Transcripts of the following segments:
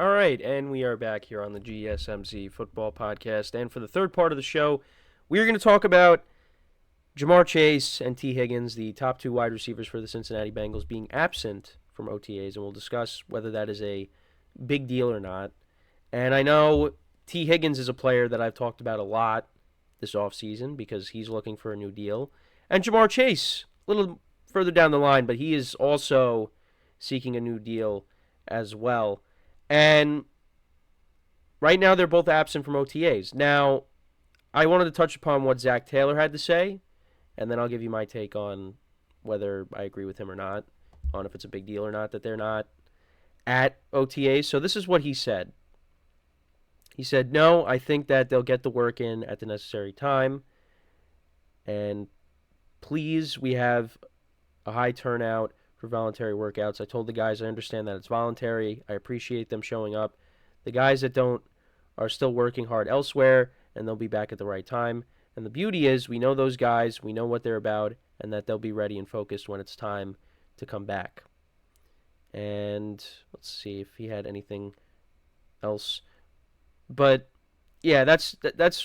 All right, and we are back here on the GSMC Football Podcast. And for the third part of the show, we're going to talk about Ja'Marr Chase and Tee Higgins, the top two wide receivers for the Cincinnati Bengals, being absent from OTAs, and we'll discuss whether that is a big deal or not. And I know Tee Higgins is a player that I've talked about a lot this offseason because he's looking for a new deal. And Ja'Marr Chase, a little further down the line, but he is also seeking a new deal as well. And right now they're both absent from OTAs. Now, I wanted to touch upon what Zac Taylor had to say, and then I'll give you my take on whether I agree with him or not, on if it's a big deal or not that they're not at OTAs. So this is what he said. He said, no, I think that they'll get the work in at the necessary time. And please, we have a high turnout for voluntary workouts. I told the guys I understand that it's voluntary. I appreciate them showing up. The guys that don't are still working hard elsewhere, and they'll be back at the right time. And the beauty is we know those guys, we know what they're about, and that they'll be ready and focused when it's time to come back. And let's see if he had anything else. But, yeah, that's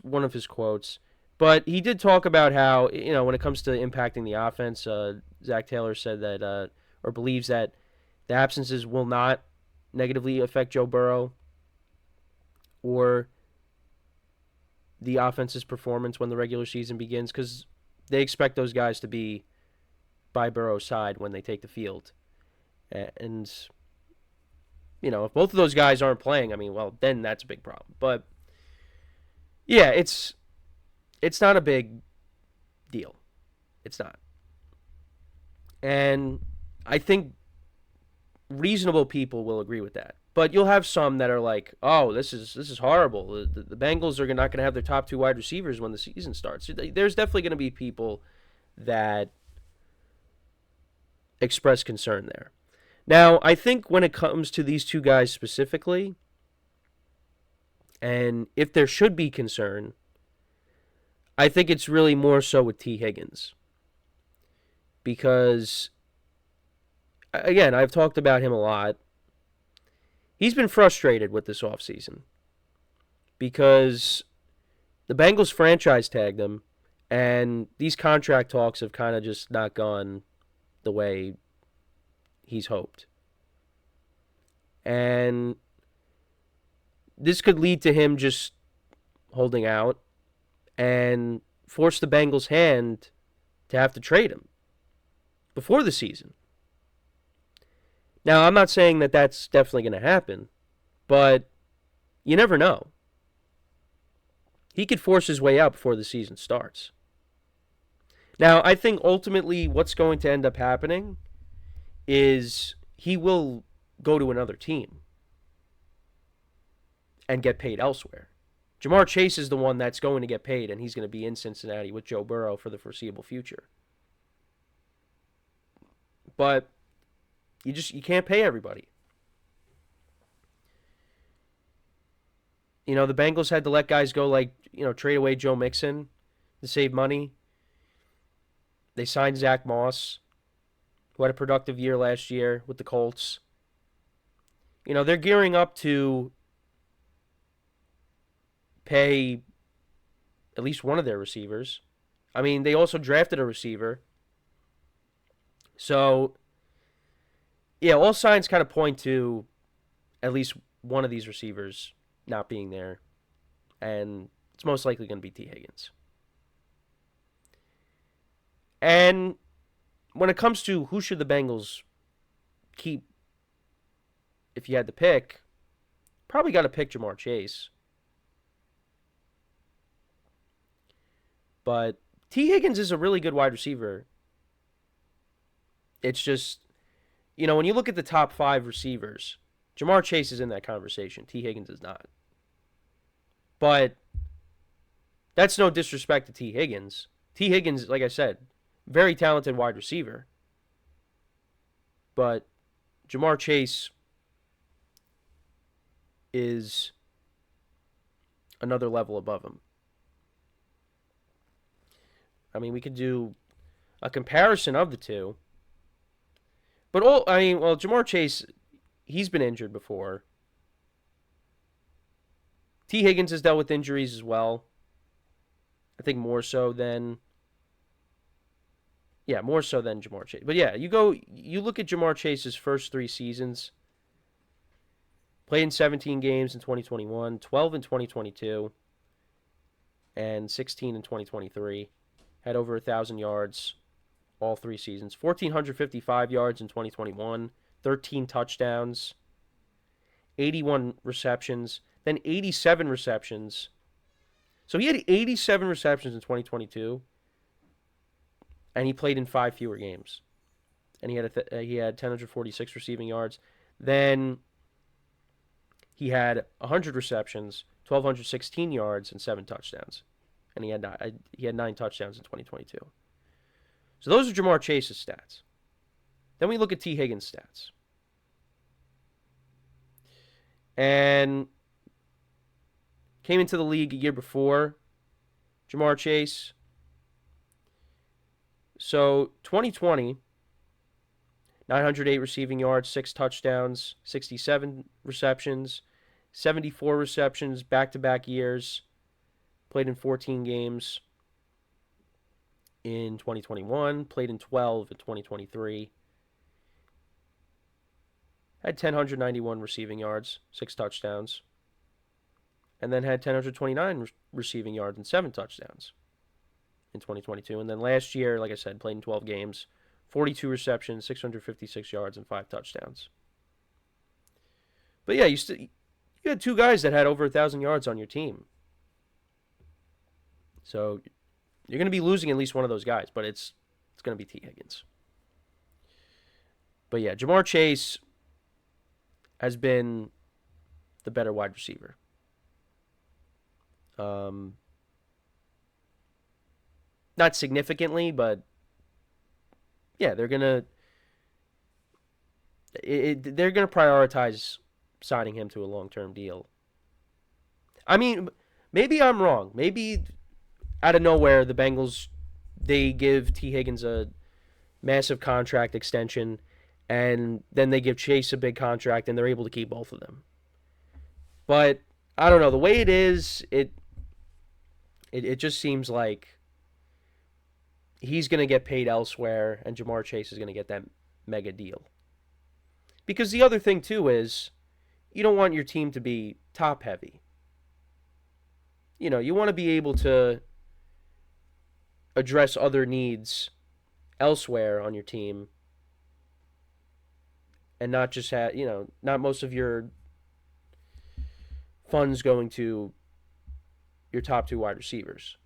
one of his quotes. But he did talk about how, when it comes to impacting the offense, Zac Taylor said that, or believes that the absences will not negatively affect Joe Burrow or the offense's performance when the regular season begins, because they expect those guys to be by Burrow's side when they take the field. And, if both of those guys aren't playing, then that's a big problem. But, yeah, it's not a big deal. It's not. And I think reasonable people will agree with that. But you'll have some that are like, oh, this is horrible. The Bengals are not going to have their top two wide receivers when the season starts. There's definitely going to be people that express concern there. Now, I think when it comes to these two guys specifically, and if there should be concern, I think it's really more so with Tee Higgins. Because, again, I've talked about him a lot. He's been frustrated with this offseason because the Bengals franchise tagged him, and these contract talks have kind of just not gone the way he's hoped. And this could lead to him just holding out and force the Bengals' hand to have to trade him before the season. Now, I'm not saying that that's definitely going to happen, but you never know. He could force his way out before the season starts. Now, I think ultimately what's going to end up happening is he will go to another team and get paid elsewhere. Ja'Marr Chase is the one that's going to get paid, and he's going to be in Cincinnati with Joe Burrow for the foreseeable future. But you can't pay everybody. The Bengals had to let guys go trade away Joe Mixon to save money. They signed Zach Moss, who had a productive year last year with the Colts. They're gearing up to pay at least one of their receivers. They also drafted a receiver. So, yeah, all signs kind of point to at least one of these receivers not being there. And it's most likely going to be Tee Higgins. And when it comes to who should the Bengals keep if you had to pick, probably got to pick Ja'Marr Chase. But Tee Higgins is a really good wide receiver. It's just, when you look at the top 5 receivers, Ja'Marr Chase is in that conversation. Tee Higgins is not. But that's no disrespect to Tee Higgins. Tee Higgins, like I said, very talented wide receiver. But Ja'Marr Chase is another level above him. We could do a comparison of the two. But Ja'Marr Chase, he's been injured before. Tee Higgins has dealt with injuries as well. I think more so than Ja'Marr Chase. But yeah, you look at Ja'Marr Chase's first 3 seasons. Played in 17 games in 2021, 12 in 2022, and 16 in 2023. Had over 1,000 yards all 3 seasons. 1,455 yards in 2021, 13 touchdowns, 81 receptions, then 87 receptions. So he had 87 receptions in 2022, and he played in 5 fewer games. And he had 1,046 receiving yards. Then he had 100 receptions, 1,216 yards, and 7 touchdowns. And he had 9 touchdowns in 2022. So those are Ja'Marr Chase's stats. Then we look at Tee Higgins' stats. And came into the league a year before Ja'Marr Chase. So 2020, 908 receiving yards, 6 touchdowns, 67 receptions, 74 receptions, back-to-back years. Played in 14 games in 2021. Played in 12 in 2023. Had 1,091 receiving yards, 6 touchdowns. And then had 1,029 receiving yards and 7 touchdowns in 2022. And then last year, like I said, played in 12 games, 42 receptions, 656 yards, and 5 touchdowns. But yeah, you had 2 guys that had over 1,000 yards on your team. So you're going to be losing at least one of those guys, but it's going to be Tee Higgins. But yeah, Ja'Marr Chase has been the better wide receiver. Not significantly, but yeah, they're gonna prioritize signing him to a long-term deal. I mean, maybe I'm wrong. Maybe out of nowhere, the Bengals, they give Tee Higgins a massive contract extension, and then they give Chase a big contract, and they're able to keep both of them. But I don't know. The way it is, it just seems like he's going to get paid elsewhere, and Ja'Marr Chase is going to get that mega deal. Because the other thing, too, is you don't want your team to be top-heavy. You know, you want to be able to address other needs elsewhere on your team and not just have, not most of your funds going to your top 2 wide receivers.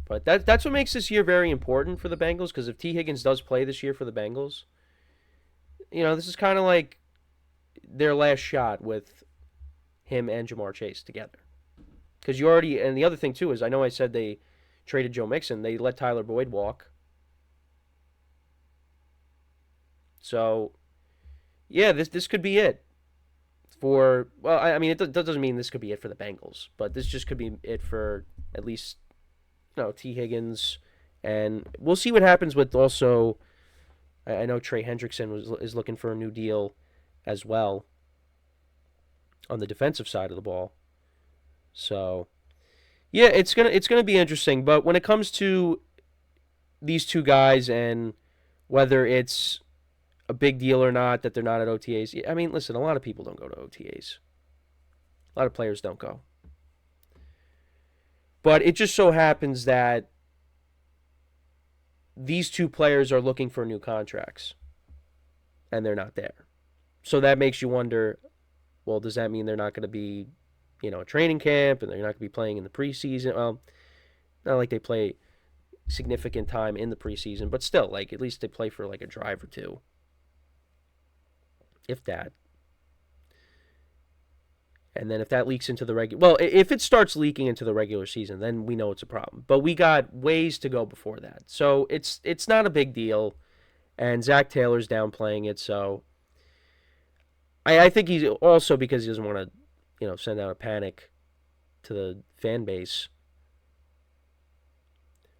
But that's what makes this year very important for the Bengals, because if Tee Higgins does play this year for the Bengals, this is kind of like their last shot with him and Ja'Marr Chase together. Because and the other thing too is, I know I said they traded Joe Mixon, they let Tyler Boyd walk. So, yeah, this could be it. It doesn't mean this could be it for the Bengals, but this just could be it for at least, Tee Higgins. And we'll see what happens with also, I know Trey Hendrickson is looking for a new deal as well on the defensive side of the ball. So, yeah, it's gonna be interesting. But when it comes to these 2 guys and whether it's a big deal or not that they're not at OTAs, I mean, listen, a lot of people don't go to OTAs. A lot of players don't go. But it just so happens that these 2 players are looking for new contracts, and they're not there. So that makes you wonder, well, does that mean they're not going to be, a training camp, and they're not going to be playing in the preseason? Well, not like they play significant time in the preseason, but still, at least they play for a drive or 2. If that. And then if that leaks into the if it starts leaking into the regular season, then we know it's a problem. But we got ways to go before that. So it's not a big deal, and Zac Taylor's downplaying it, so I think he's also because he doesn't want to, send out a panic to the fan base.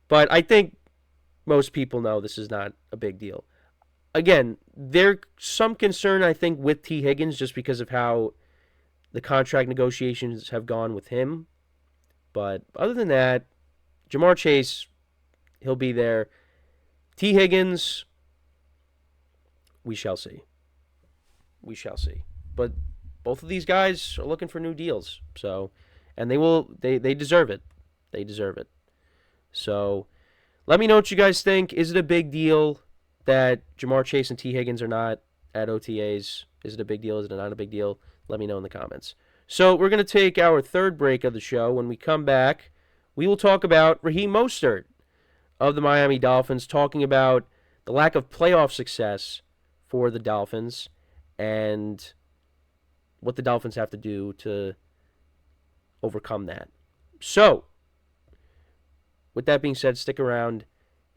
But I think most people know this is not a big deal. Again, there's some concern, I think, with Tee Higgins just because of how the contract negotiations have gone with him. But other than that, Ja'Marr Chase, he'll be there. Tee Higgins, we shall see. We shall see. But both of these guys are looking for new deals. So, and they deserve it. They deserve it. So, let me know what you guys think. Is it a big deal that Ja'Marr Chase and Tee Higgins are not at OTAs? Is it a big deal? Is it not a big deal? Let me know in the comments. So, we're going to take our third break of the show. When we come back, we will talk about Raheem Mostert of the Miami Dolphins, talking about the lack of playoff success for the Dolphins and what the Dolphins have to do to overcome that. So, with that being said, stick around,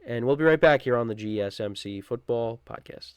and we'll be right back here on the GSMC Football Podcast.